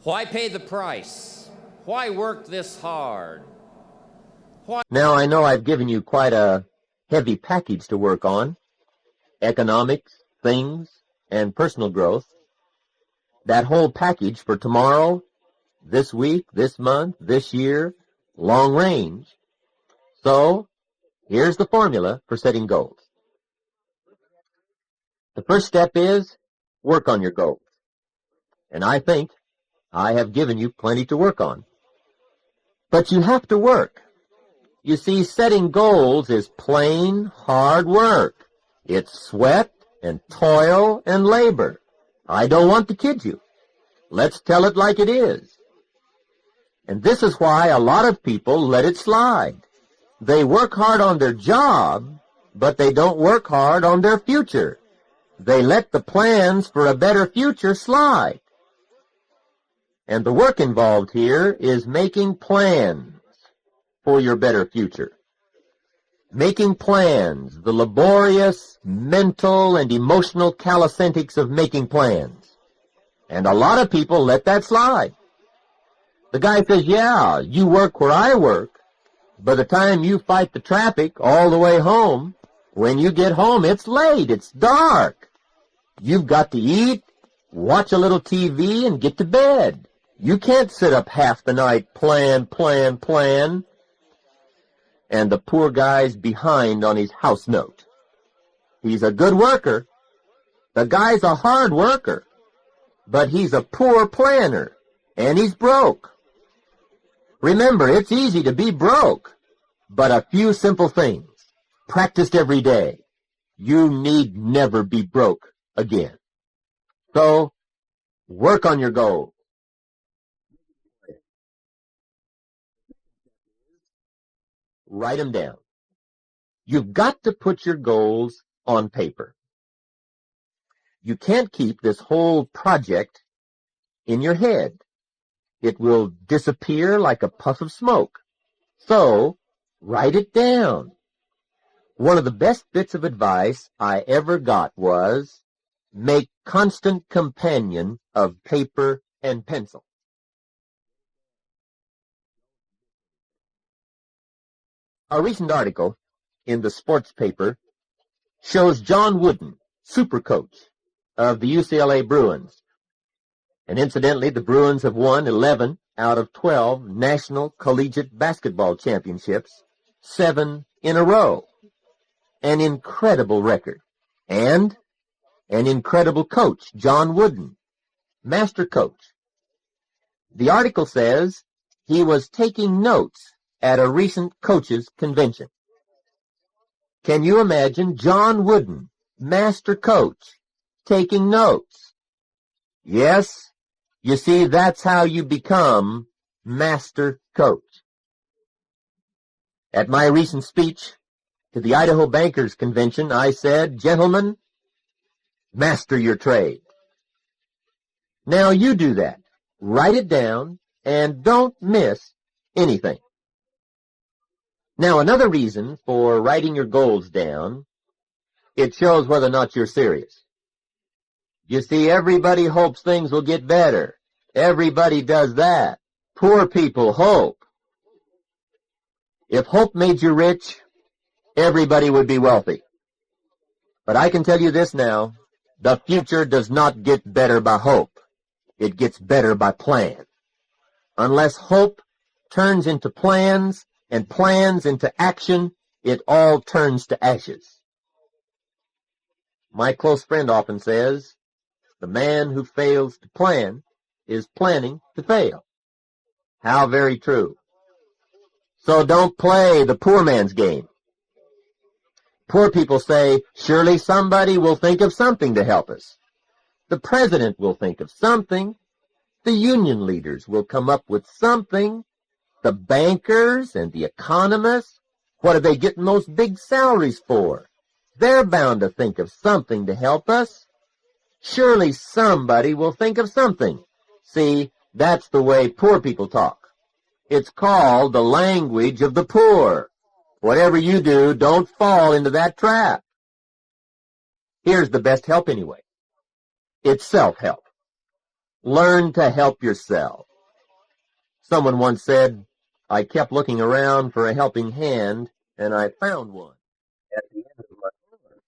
Why pay the price? Why work this hard? Now, I know I've given you quite a heavy package to work on: economics, things, and personal growth. That whole package for tomorrow, this week, this month, this year, long range. So, here's the formula for setting goals. The first step is work on your goals. And I think I have given you plenty to work on. But you have to work. You see, setting goals is plain hard work. It's sweat and toil and labor. I don't want to kid you. Let's tell it like it is. And this is why a lot of people let it slide. They work hard on their job, but they don't work hard on their future. They let the plans for a better future slide. And the work involved here is making plans for your better future. Making plans, the laborious mental and emotional calisthenics of making plans. And a lot of people let that slide. The guy says, yeah, you work where I work. By the time you fight the traffic all the way home, when you get home, it's late, it's dark. You've got to eat, watch a little TV, and get to bed. You can't sit up half the night, plan. And the poor guy's behind on his house note. He's a good worker. The guy's a hard worker. But he's a poor planner, and he's broke. Remember, it's easy to be broke, but a few simple things, practiced every day, you need never be broke again. So, work on your goals. Write them down. You've got to put your goals on paper. You can't keep this whole project in your head. It will disappear like a puff of smoke. So, write it down. One of the best bits of advice I ever got was, make constant companion of paper and pencil. A recent article in the sports paper shows John Wooden, super coach of the UCLA Bruins. And incidentally, the Bruins have won 11 out of 12 national collegiate basketball championships, 7 in a row. An incredible record. And an incredible coach, John Wooden, master coach. The article says he was taking notes at a recent coaches' convention. Can you imagine John Wooden, master coach, taking notes? Yes, you see, that's how you become master coach. At my recent speech to the Idaho Bankers Convention, I said, gentlemen, master your trade. Now you do that. Write it down and don't miss anything. Now, another reason for writing your goals down, it shows whether or not you're serious. You see, everybody hopes things will get better. Everybody does that. Poor people hope. If hope made you rich, everybody would be wealthy. But I can tell you this now, the future does not get better by hope. It gets better by plan. Unless hope turns into plans, and plans into action, it all turns to ashes. My close friend often says, the man who fails to plan is planning to fail. How very true. So don't play the poor man's game. Poor people say, surely somebody will think of something to help us. The president will think of something. The union leaders will come up with something. The bankers and the economists, what are they getting those big salaries for? They're bound to think of something to help us. Surely somebody will think of something. See, that's the way poor people talk. It's called the language of the poor. Whatever you do, don't fall into that trap. Here's the best help anyway. It's self-help. Learn to help yourself. Someone once said, I kept looking around for a helping hand, and I found one at the end of my arm.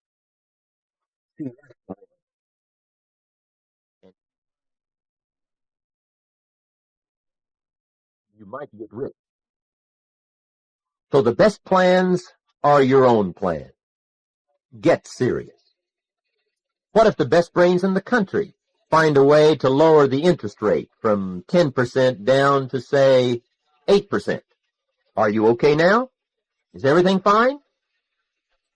See, that's fine. And you might get rich. So the best plans are your own plan. Get serious. What if the best brains in the country find a way to lower the interest rate from 10% down to, say, 8%? Are you okay now? Is everything fine?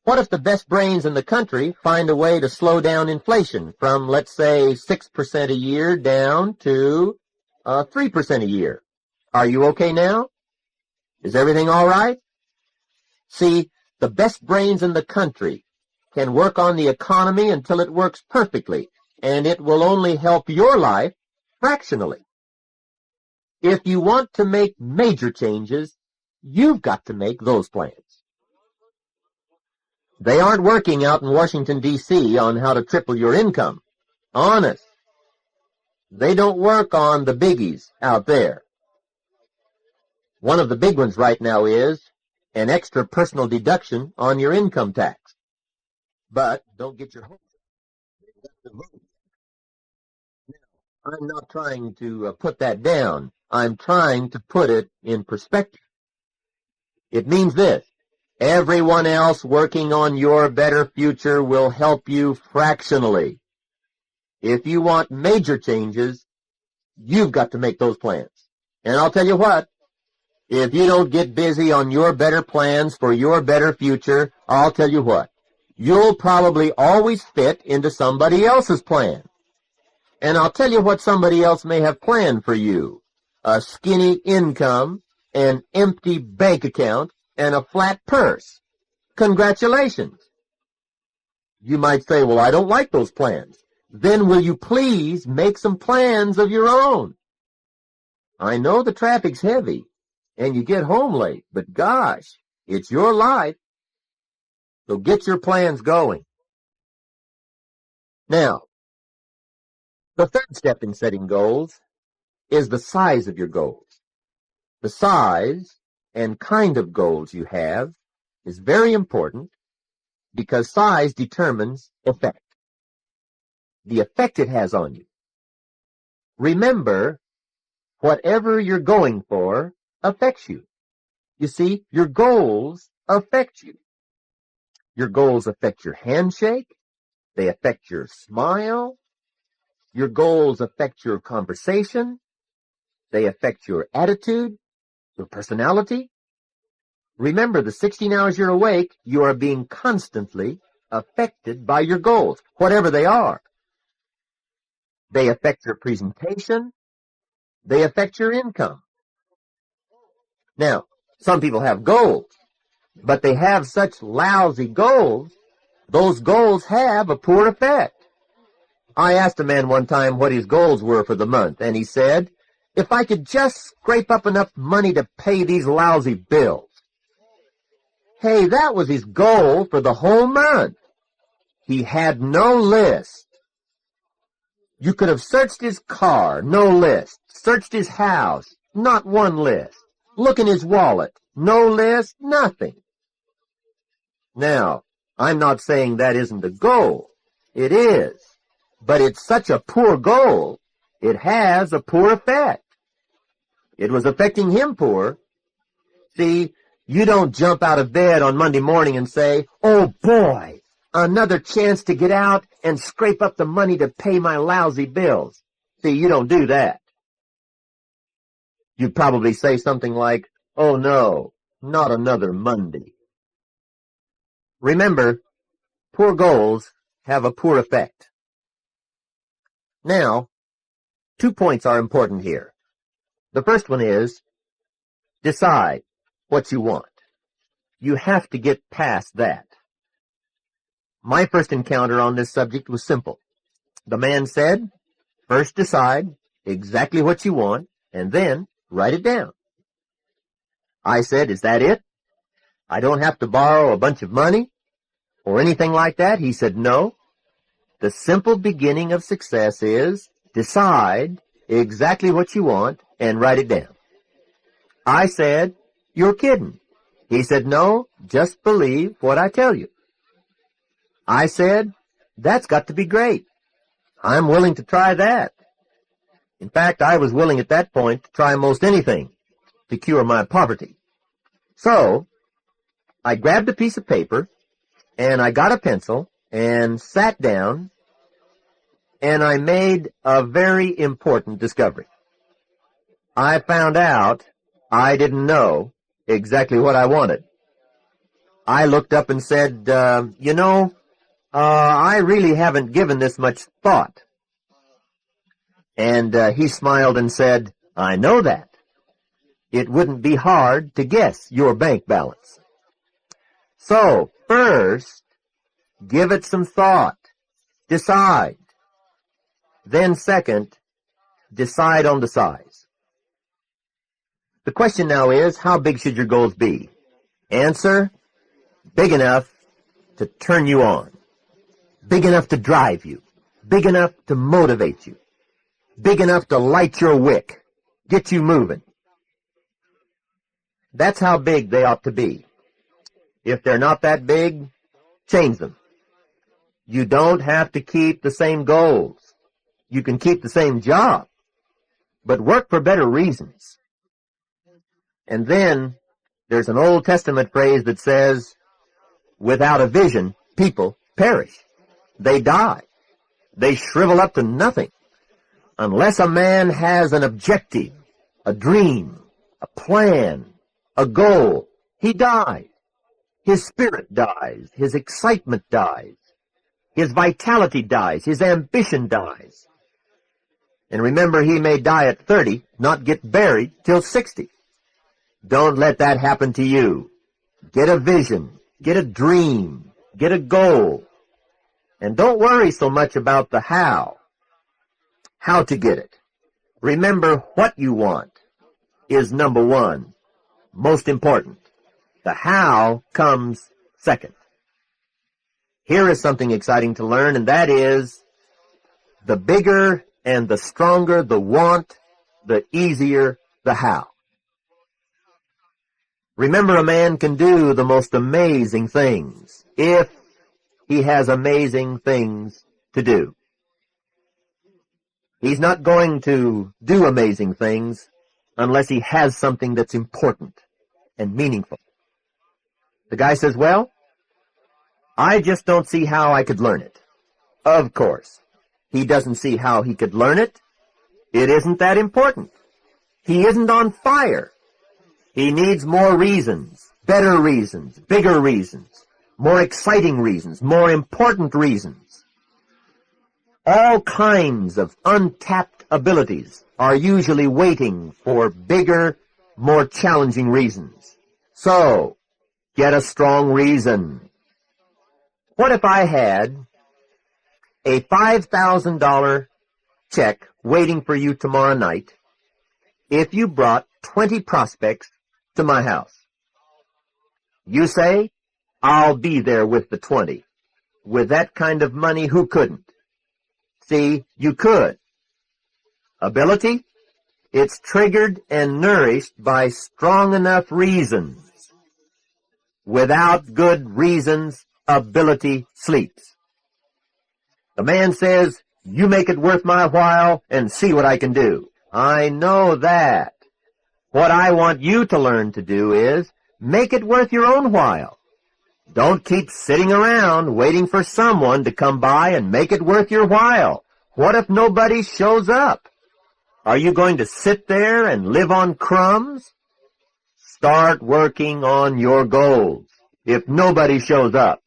What if the best brains in the country find a way to slow down inflation from, let's say, 6% a year down to 3% a year? Are you okay now? Is everything all right? See, the best brains in the country can work on the economy until it works perfectly, and it will only help your life fractionally. If you want to make major changes, you've got to make those plans. They aren't working out in Washington, D.C. on how to triple your income. Honest. They don't work on the biggies out there. One of the big ones right now is an extra personal deduction on your income tax. But don't get your hopes up. I'm not trying to put that down. I'm trying to put it in perspective. It means this. Everyone else working on your better future will help you fractionally. If you want major changes, you've got to make those plans. And I'll tell you what, if you don't get busy on your better plans for your better future, I'll tell you what, you'll probably always fit into somebody else's plan. And I'll tell you what somebody else may have planned for you. A skinny income, an empty bank account, and a flat purse. Congratulations. You might say, well, I don't like those plans. Then will you please make some plans of your own? I know the traffic's heavy, and you get home late, but gosh, it's your life. So get your plans going. Now, the third step in setting goals is the size of your goals. The size and kind of goals you have is very important because size determines effect. The effect it has on you. Remember, whatever you're going for affects you. You see, your goals affect you. Your goals affect your handshake. They affect your smile. Your goals affect your conversation. They affect your attitude, your personality. Remember, the 16 hours you're awake, you are being constantly affected by your goals, whatever they are. They affect your presentation. They affect your income. Now, some people have goals, but they have such lousy goals, those goals have a poor effect. I asked a man one time what his goals were for the month, and he said, if I could just scrape up enough money to pay these lousy bills. Hey, that was his goal for the whole month. He had no list. You could have searched his car, no list. Searched his house, not one list. Look in his wallet, no list, nothing. Now, I'm not saying that isn't a goal. It is. But it's such a poor goal, it has a poor effect. It was affecting him poor. See, you don't jump out of bed on Monday morning and say, oh boy, another chance to get out and scrape up the money to pay my lousy bills. See, you don't do that. You'd probably say something like, oh no, not another Monday. Remember, poor goals have a poor effect. Now, 2 points are important here. The first one is, decide what you want. You have to get past that. My first encounter on this subject was simple. The man said, first decide exactly what you want, and then write it down. I said, is that it? I don't have to borrow a bunch of money or anything like that? He said, no. The simple beginning of success is decide exactly what you want and write it down. I said, you're kidding. He said, no, just believe what I tell you. I said, that's got to be great. I'm willing to try that. In fact, I was willing at that point to try most anything to cure my poverty. So, I grabbed a piece of paper, and I got a pencil, and sat down, and I made a very important discovery. I found out I didn't know exactly what I wanted. I looked up and said, I really haven't given this much thought. And he smiled and said, I know that. It wouldn't be hard to guess your bank balance. So, first, give it some thought. Decide. Then second, decide on the size. The question now is, how big should your goals be? Answer, big enough to turn you on. Big enough to drive you. Big enough to motivate you. Big enough to light your wick. Get you moving. That's how big they ought to be. If they're not that big, change them. You don't have to keep the same goals. You can keep the same job, but work for better reasons. And then there's an Old Testament phrase that says, without a vision, people perish. They die. They shrivel up to nothing. Unless a man has an objective, a dream, a plan, a goal, he dies. His spirit dies. His excitement dies. His vitality dies. His ambition dies. And remember, he may die at 30, not get buried till 60. Don't let that happen to you. Get a vision. Get a dream. Get a goal. And don't worry so much about the how to get it. Remember, what you want is number one, most important. The how comes second. Here is something exciting to learn, and that is, the bigger and the stronger the want, the easier the how. Remember, a man can do the most amazing things if he has amazing things to do. He's not going to do amazing things unless he has something that's important and meaningful. The guy says, well, I just don't see how I could learn it. Of course, he doesn't see how he could learn it. It isn't that important. He isn't on fire. He needs more reasons, better reasons, bigger reasons, more exciting reasons, more important reasons. All kinds of untapped abilities are usually waiting for bigger, more challenging reasons. So, get a strong reason. What if I had a $5,000 check waiting for you tomorrow night if you brought 20 prospects to my house? You say, I'll be there with the 20. With that kind of money, who couldn't? See, you could. Ability? It's triggered and nourished by strong enough reasons. Without good reasons, ability sleeps. The man says, you make it worth my while and see what I can do. I know that. What I want you to learn to do is make it worth your own while. Don't keep sitting around waiting for someone to come by and make it worth your while. What if nobody shows up? Are you going to sit there and live on crumbs? Start working on your goals if nobody shows up.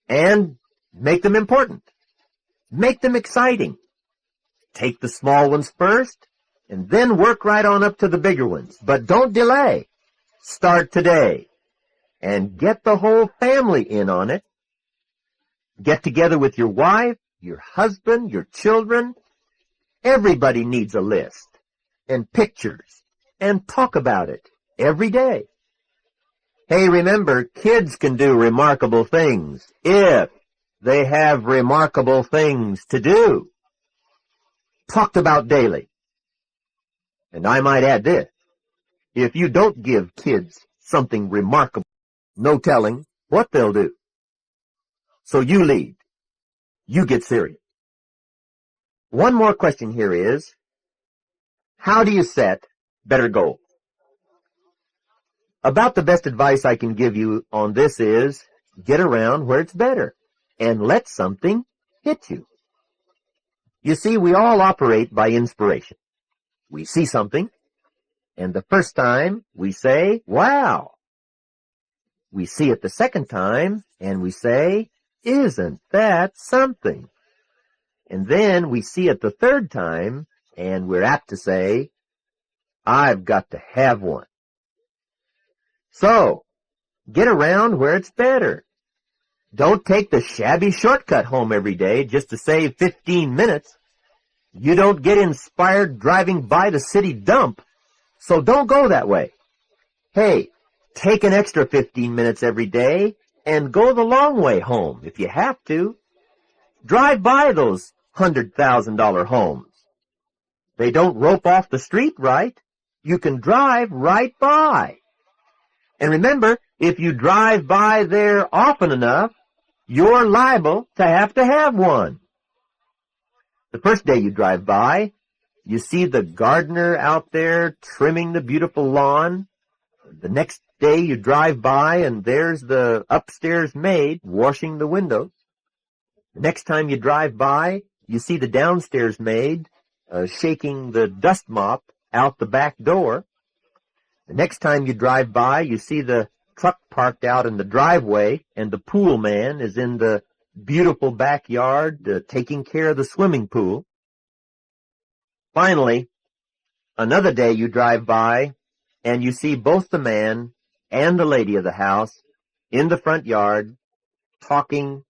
And make them important. Make them exciting. Take the small ones first, and then work right on up to the bigger ones. But don't delay. Start today. And get the whole family in on it. Get together with your wife, your husband, your children. Everybody needs a list and pictures, and talk about it every day. Hey, remember, kids can do remarkable things if they have remarkable things to do. talked about daily. And I might add this, if you don't give kids something remarkable, no telling what they'll do. So you lead. You get serious. One more question here is, how do you set better goals? About the best advice I can give you on this is, get around where it's better and let something hit you. You see, we all operate by inspiration. We see something, and the first time we say, wow. We see it the second time, and we say, isn't that something? And then we see it the third time, and we're apt to say, I've got to have one. So, get around where it's better. Don't take the shabby shortcut home every day just to save 15 minutes. You don't get inspired driving by the city dump, so don't go that way. Hey, take an extra 15 minutes every day and go the long way home if you have to. Drive by those $100,000 homes. They don't rope off the street right. You can drive right by. And remember, if you drive by there often enough, you're liable to have one. The first day you drive by, you see the gardener out there trimming the beautiful lawn. The next day you drive by and there's the upstairs maid washing the windows. The next time you drive by, you see the downstairs maid shaking the dust mop out the back door. The next time you drive by, you see the truck parked out in the driveway and the pool man is in the beautiful backyard taking care of the swimming pool. Finally, another day you drive by and you see both the man and the lady of the house in the front yard talking,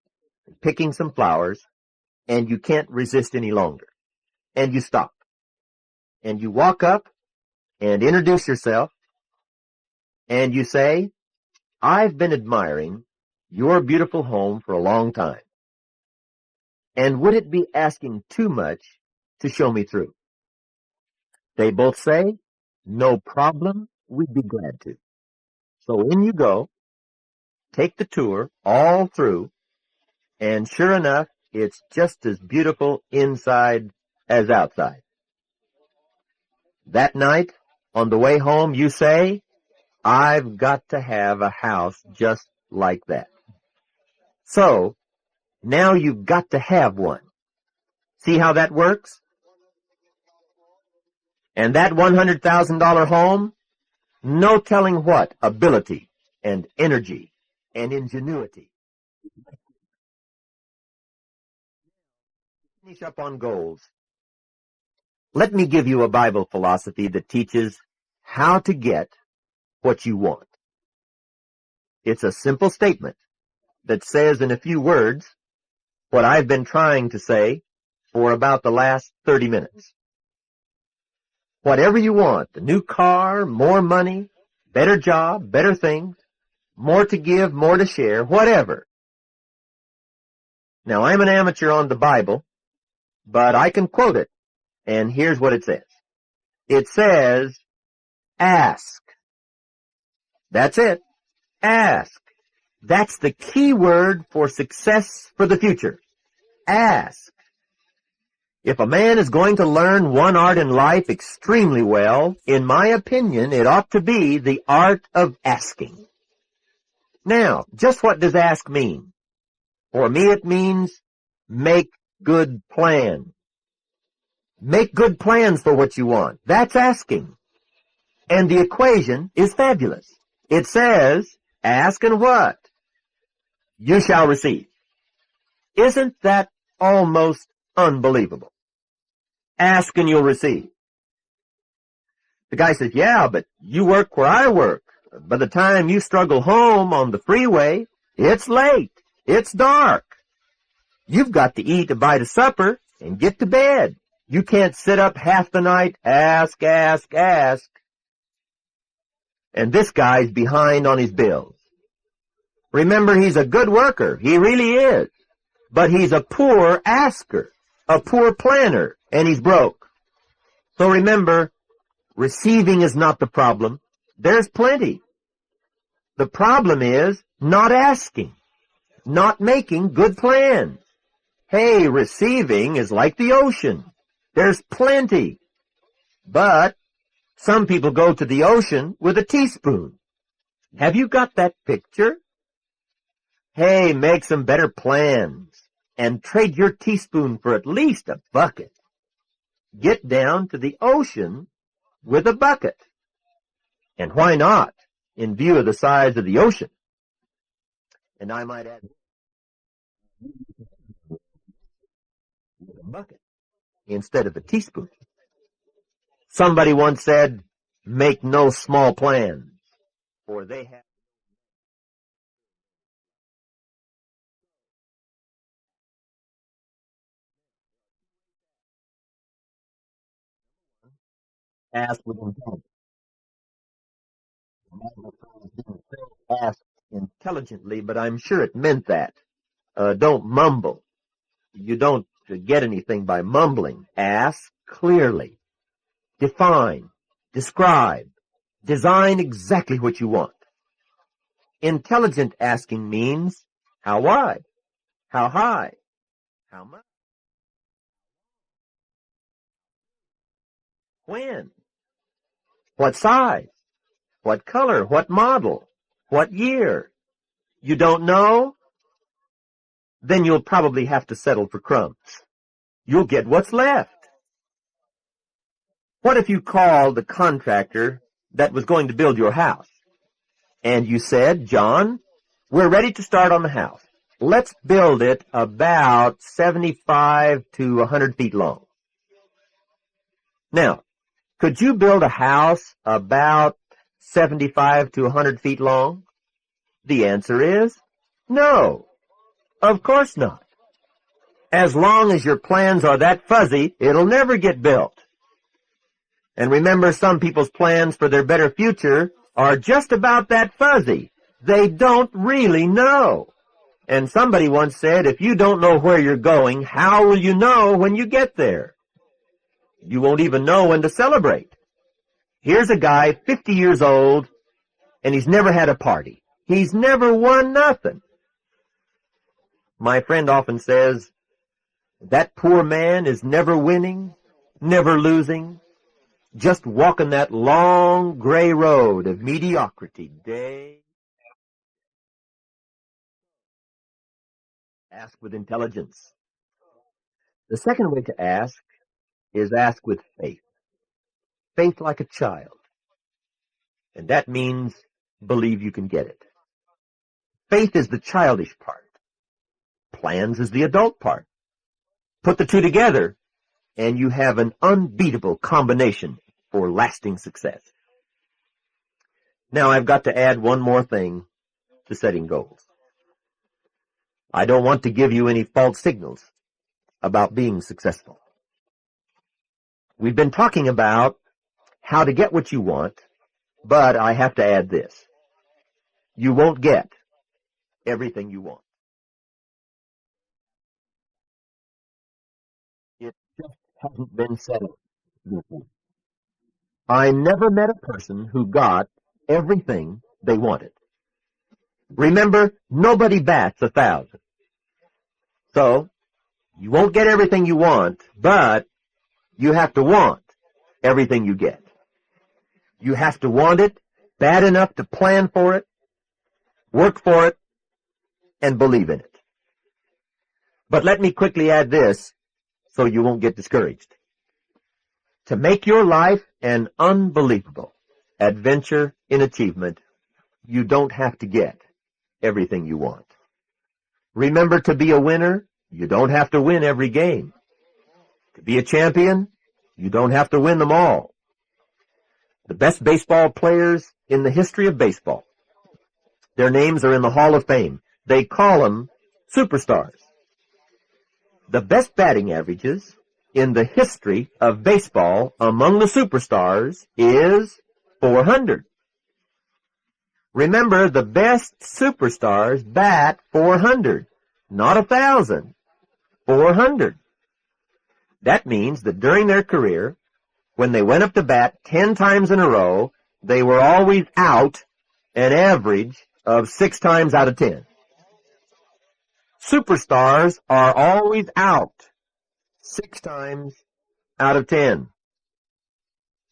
picking some flowers, and you can't resist any longer. And you stop. And you walk up and introduce yourself, and you say, I've been admiring your beautiful home for a long time. And would it be asking too much to show me through? They both say, no problem, we'd be glad to. So in you go, take the tour all through, and sure enough, it's just as beautiful inside as outside. That night, on the way home, you say, I've got to have a house just like that. So, now you've got to have one. See how that works? And that $100,000 home, no telling what ability and energy and ingenuity. Finish up on goals. Let me give you a Bible philosophy that teaches how to get what you want. It's a simple statement that says in a few words what I've been trying to say for about the last 30 minutes. Whatever you want, a new car, more money, better job, better things, more to give, more to share, whatever. Now, I'm an amateur on the Bible, but I can quote it, and here's what it says. It says, ask. That's it. Ask. That's the key word for success for the future. Ask. If a man is going to learn one art in life extremely well, in my opinion, it ought to be the art of asking. Now, just what does ask mean? For me, it means make good plans. Make good plans for what you want. That's asking. And the equation is fabulous. It says, ask and what? You shall receive. Isn't that almost unbelievable? Ask and you'll receive. The guy says, yeah, but you work where I work. By the time you struggle home on the freeway, it's late. It's dark. You've got to eat a bite of supper and get to bed. You can't sit up half the night, ask, ask, ask. And this guy's behind on his bills. Remember, he's a good worker. He really is. But he's a poor asker, a poor planner, and he's broke. So remember, receiving is not the problem. There's plenty. The problem is not asking, not making good plans. Hey, receiving is like the ocean. There's plenty. But some people go to the ocean with a teaspoon. Have you got that picture? Hey, make some better plans and trade your teaspoon for at least a bucket. Get down to the ocean with a bucket. And why not, in view of the size of the ocean? And I might add, with a bucket instead of a teaspoon. Somebody once said, make no small plans, for they have asked with intelligence. Asked intelligently, but I'm sure it meant that. Don't mumble. You don't get anything by mumbling. Ask clearly. Define. Describe. Design exactly what you want. Intelligent asking means how wide, how high, how much, when, what size, what color, what model, what year. You don't know? Then you'll probably have to settle for crumbs. You'll get what's left. What if you called the contractor that was going to build your house, and you said, John, we're ready to start on the house. Let's build it about 75 to 100 feet long. Now, could you build a house about 75 to 100 feet long? The answer is no. Of course not. As long as your plans are that fuzzy, it'll never get built. And remember, some people's plans for their better future are just about that fuzzy. They don't really know. And somebody once said, if you don't know where you're going, how will you know when you get there? You won't even know when to celebrate. Here's a guy, 50 years old, and he's never had a party. He's never won nothing. My friend often says, that poor man is never winning, never losing, just walking that long gray road of mediocrity day. Ask with intelligence. The second way to ask is ask with faith. Faith like a child. And that means believe you can get it. Faith is the childish part. Plans is the adult part. Put the two together, and you have an unbeatable combination for lasting success. Now I've got to add one more thing to setting goals. I don't want to give you any false signals about being successful. We've been talking about how to get what you want, but I have to add this. You won't get everything you want. It just hasn't been settled before. I never met a person who got everything they wanted. Remember, nobody bats 1,000. So, you won't get everything you want, but you have to want everything you get. You have to want it bad enough to plan for it, work for it, and believe in it. But let me quickly add this so you won't get discouraged. To make your life an unbelievable adventure in achievement, you don't have to get everything you want. Remember, to be a winner, you don't have to win every game. To be a champion, you don't have to win them all. The best baseball players in the history of baseball, their names are in the Hall of Fame. They call them superstars. The best batting averages in the history of baseball among the superstars is 400. Remember, the best superstars bat 400, not 1,000, 400. That means that during their career, when they went up to bat 10 times in a row, they were always out an average of 6 times out of 10. Superstars are always out 6 times out of 10.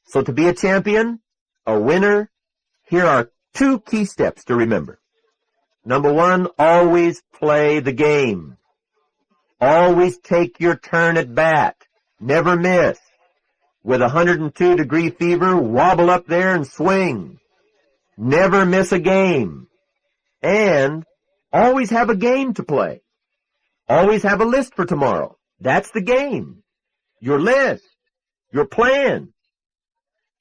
So to be a champion, a winner, here are 2 key steps to remember. Number 1, always play the game. Always take your turn at bat. Never miss. With 102-degree fever, wobble up there and swing. Never miss a game. And always have a game to play. Always have a list for tomorrow. That's the game. Your list. Your plan.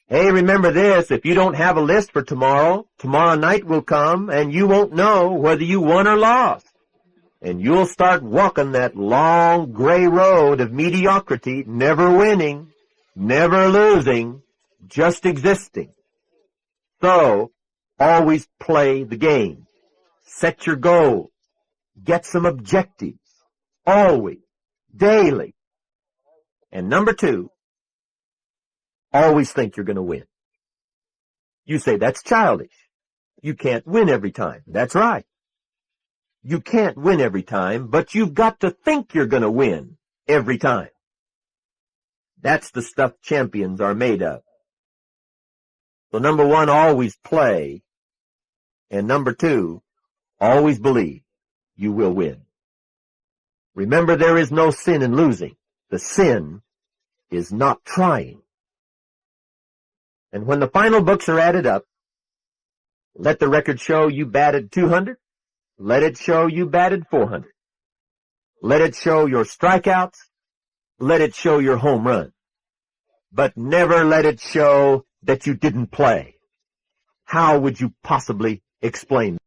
Hey, remember this, if you don't have a list for tomorrow, tomorrow night will come and you won't know whether you won or lost. And you'll start walking that long gray road of mediocrity, never winning, never losing, just existing. So, always play the game. Set your goals. Get some objectives. Always. Daily. And number 2, always think you're going to win. You say, that's childish. You can't win every time. That's right. You can't win every time, but you've got to think you're going to win every time. That's the stuff champions are made of. So number 1, always play. And number 2, always believe you will win. Remember, there is no sin in losing. The sin is not trying. And when the final books are added up, let the record show you batted 200. Let it show you batted 400. Let it show your strikeouts. Let it show your home run. But never let it show that you didn't play. How would you possibly explain that?